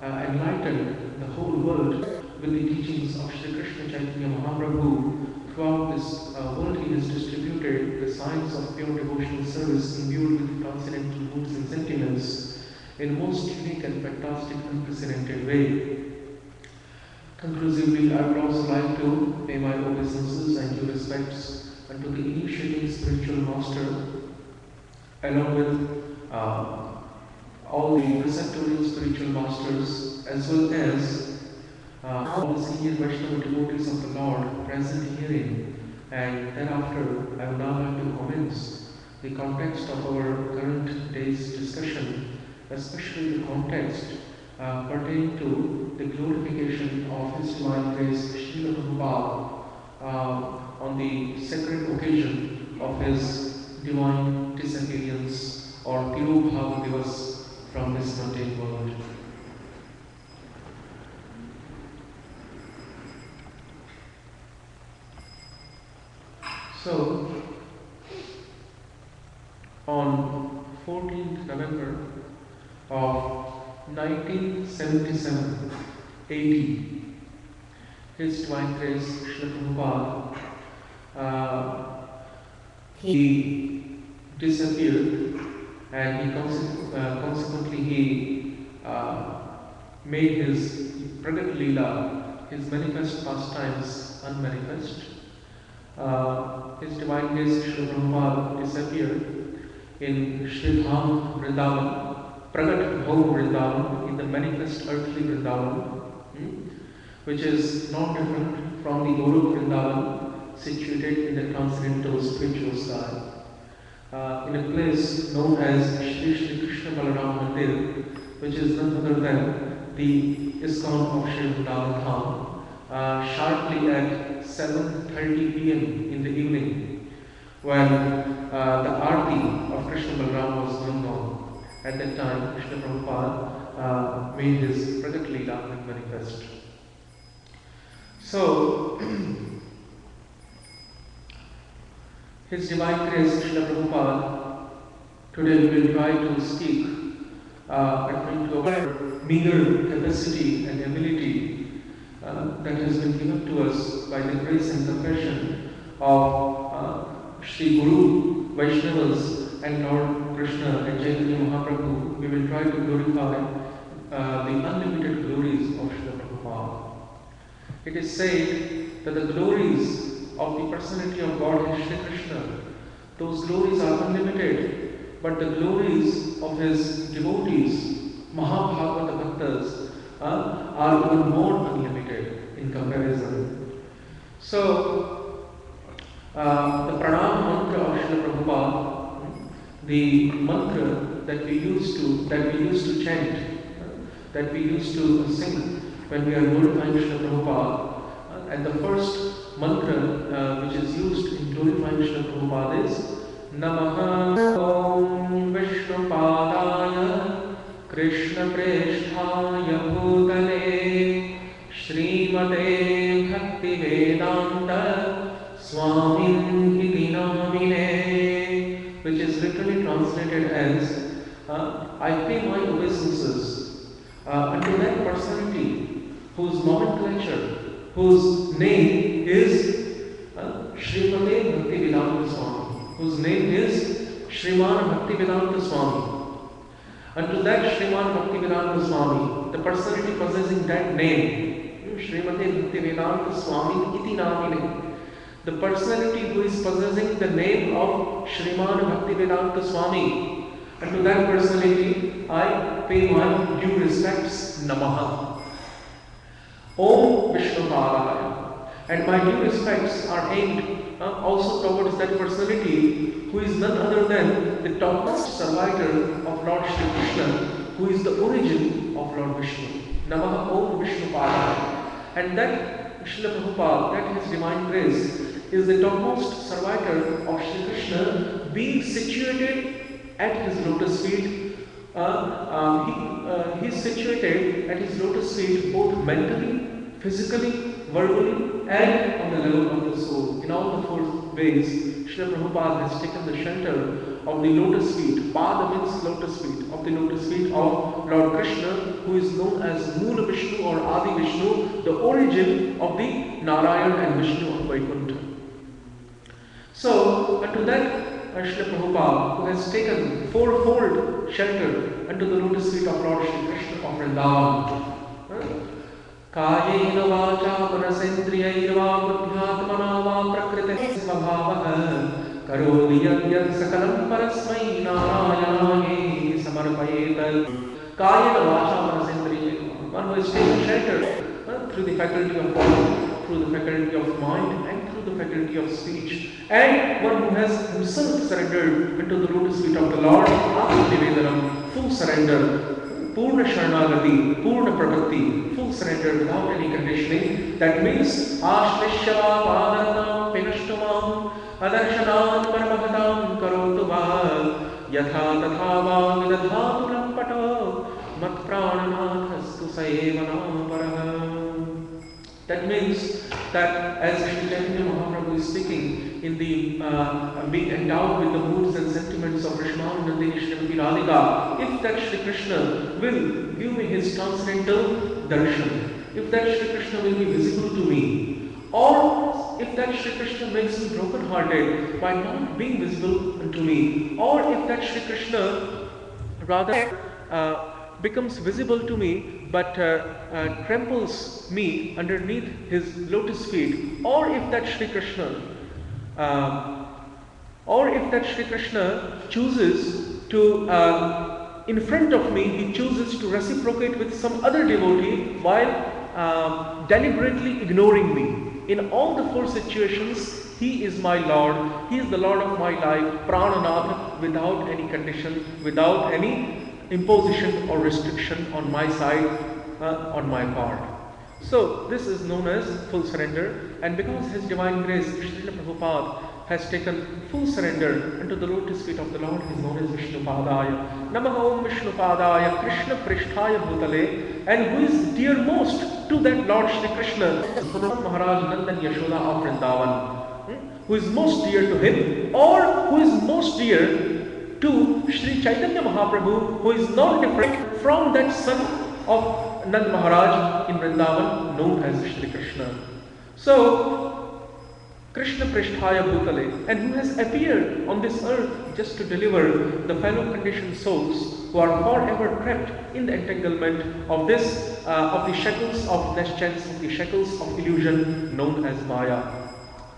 enlightened the whole world with the teachings of Sri Krishna Chaitanya Mahaprabhu. Throughout this world, he has distributed the science of pure devotional service imbued with transcendental moods and sentiments in a most unique and fantastic, unprecedented way. Conclusively, I would also like to pay my obeisances and due respects unto the initiating spiritual master, along with all the preceptorial spiritual masters, as well as all the senior Vaishnava devotees of the Lord present herein. And thereafter, I would now like to commence the context of our current day's discussion, especially the context pertaining to the glorification of His Divine Grace Srila Prabhupada on the sacred occasion of His divine disappearance or Tirobhava Divas from this mundane world. So, on 14th November of 1977 AD, His Divine Grace Srila Prabhupada he disappeared, and he consequently he made his Pragat Leela, his manifest pastimes, unmanifest. His Divine Grace Srila Prabhupada disappeared in Sridham Vrindavan, Pragat Bhav Vrindavan, in the manifest earthly Vrindavan, which is not different from the Golok Vrindavan situated in the transcendental spiritual sky, in a place known as Shri Krishna Balaram Mandir, which is none other than the ISKCON of Shri Vrindavan Dham, sharply at 7:30 p.m. in the evening, when the Aarti of Krishna Balaram was going on. At that time, Krishna Prabhupada made his Pragat Leela and manifest. So, His Divine Grace Srila Prabhupada, today we will try to speak according to our meager capacity and ability that has been given to us by the grace and compassion of Sri Guru, Vaishnavas and Lord Krishna and Chaitanya Mahaprabhu. We will try to glorify the unlimited glories of Srila Prabhupada. It is said that the glories of the personality of God is Shri Krishna, those glories are unlimited, but the glories of his devotees, Mahabhagavata Bhaktas, are even more unlimited in comparison. So, the Pranam mantra of Srila Prabhupada, the mantra that we used to chant, that we used to sing when we are glorifying Srila Prabhupada, and the first mantra which is used in glorifying Srila Prabhupada is Namaha Om Vishnupadaya Krishna Presthaya Bhutale Srimate Bhakti Vedanta Swamin Iti Namine, which is literally translated as I pay my obeisances unto that personality whose nomenclature, whose name is Srimate Bhaktivedanta Swami, whose name is Sriman Bhaktivedanta Swami. Unto that Sriman Bhaktivedanta Swami, the personality possessing that name, Srimate Bhaktivedanta Swami Iti Namine, the personality who is possessing the name of Sriman Bhaktivedanta Swami, unto that personality I pay my due respects, Namaha. Om Vishnupadaya. And my due respects are aimed also towards that personality who is none other than the topmost survivor of Lord Shri Krishna, who is the origin of Lord Vishnu. Namaha Om Vishnupadaya. And that Srila Prabhupada, that His Divine Grace, is the topmost survivor of Shri Krishna, being situated at His lotus feet. He is situated at His lotus feet both mentally, physically, verbally, and on the level of the soul. In all the four ways, Srila Prabhupada has taken the shelter of the lotus feet. Pada means lotus feet, of the lotus feet of Lord Krishna, who is known as Moola Vishnu or Adi Vishnu, the origin of the Narayan and Vishnu of Vaikuntha. So, unto that Srila Prabhupada, who has taken fourfold shelter unto the lotus feet of Lord Shri Krishna of Vrindavan. कायेन वाचा मनसेन्द्रियैर्वा बुद्ध्यात्मना वा प्रकृतेः स्वभावः करोति यद्यत् सकलं परस्मै नारायणाय समर्पयेत्. कायेन वाचा मनसेन्द्रियैर्वा, one who is taking shelter through the faculty of body, through the faculty of mind, and through the faculty of speech, and one who has himself surrendered into the lotus feet of the Lord, Nivedanam, full surrender, Purna Sharanagati, Purna Prapatti, full surrender without any conditioning. That means Ashrishava Padanam Pinashtamam Adarshanam Paramagatam Karotu Va Yatha Tatha Va Vidadhatu Lampato Mat Pranamahastu Saevanam Paraha. That means that as Sri Chaitanya Mahaprabhu is speaking in the being endowed with the moods and sentiments of Krishna Nandini Srimati Radhika, if that Shri Krishna will give me his transcendental darshan, if that Shri Krishna will be visible to me, or if that Shri Krishna makes me broken hearted by not being visible unto me, or if that Shri Krishna rather becomes visible to me but tramples me underneath his lotus feet, or if that Shri Krishna chooses to in front of me, he chooses to reciprocate with some other devotee while deliberately ignoring me. In all the four situations, he is my Lord, he is the Lord of my life, Prananath, without any condition, without any imposition or restriction on my side, on my part. So this is known as full surrender, and because His Divine Grace, Srila Prabhupada, has taken full surrender unto the lotus feet of the Lord, he is known as Vishnu Padaya. Namaha Om Vishnu Padaya Krishna Pristhaya Bhutale, and who is dear most to that Lord Shri Krishna, Maharaj Nandan Yashoda of Vrindavan, who is most dear to him, or who is most dear to Sri Chaitanya Mahaprabhu, who is not different from that son of Nand Maharaj in Vrindavan, known as Shri Krishna. So, Krishna Pristhaya Bhutale, and who has appeared on this earth just to deliver the fellow conditioned souls who are forever trapped in the entanglement of this, of the shackles of nescience, of the shackles of illusion known as Maya.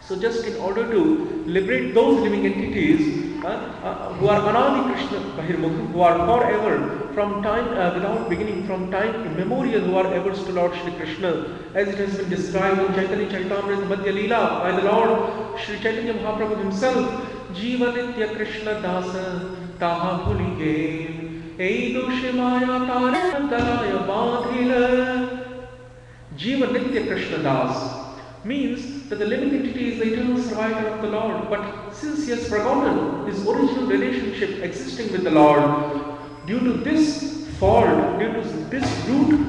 So just in order to liberate those living entities who are Anadi Krishna Bahirmukh, who are forever from time without beginning, from time immemorial, who are ever to Lord Shri Krishna, as it has been described in Chaitanya Charitamrita Madhya Leela by the Lord Shri Chaitanya Mahaprabhu himself, Jiva Nitya Krishna Dasa Taha Bhulige Eido Shivaya Taraya Badhila. Jiva Nitya Krishna Das means that the living entity is the eternal survivor of the Lord, but since he has forgotten his original relationship existing with the Lord, due to this fault, due to this root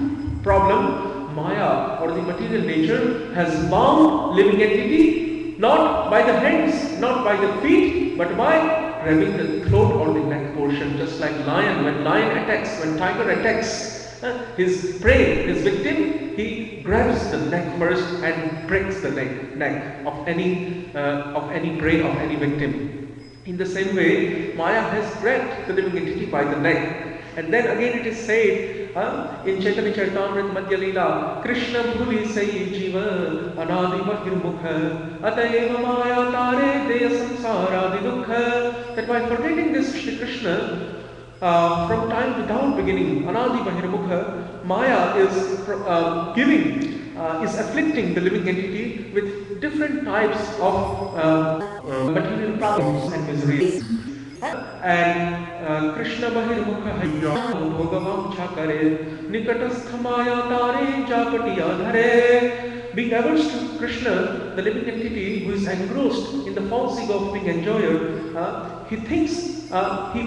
problem, Maya or the material nature has bound living entity not by the hands, not by the feet, but by grabbing the throat or the neck portion, just like lion. When lion attacks, when tiger attacks his prey, his victim, he grabs the neck first and breaks the neck of any prey, of any victim. In the same way, Maya has grabbed the living entity by the neck. And then again it is said in Chaitanya Charitamrita Madhya Leela, Krishna Bhuli Sayi Jiva Anadi Bahirmukha Atayeva Maya Tare Deya Samsara Dukha, that by forgetting this Shri Krishna from time without beginning, Anadi Bahirmukha, Maya is afflicting the living entity with different types of material problems and miseries. And Krishna Bahirmukha Hayya Bhogavam Chakare Nikatastha Maya Tare Japatiya Dhare. Being averse to Krishna, the living entity who is engrossed in the false ego of being enjoyer, he thinks, he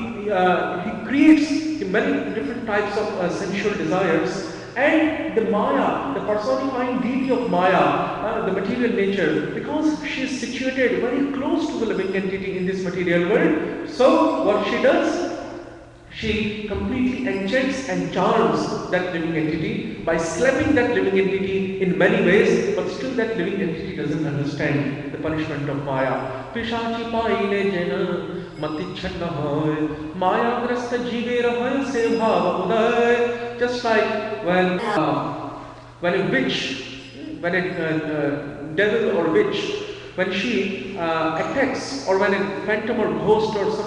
creates many different types of sensual desires, And the Maya, the personifying deity of Maya, the material nature, because she is situated very close to the living entity in this material world, so what she does? She completely enchants and charms that living entity by slapping that living entity in many ways, but still that living entity doesn't understand the punishment of Maya. Pishachi paile jena mati channa hoy, Maya grasta jive rahoy se bhava uday. Just like when a witch, when a devil or witch, when she attacks, or when a phantom or ghost or some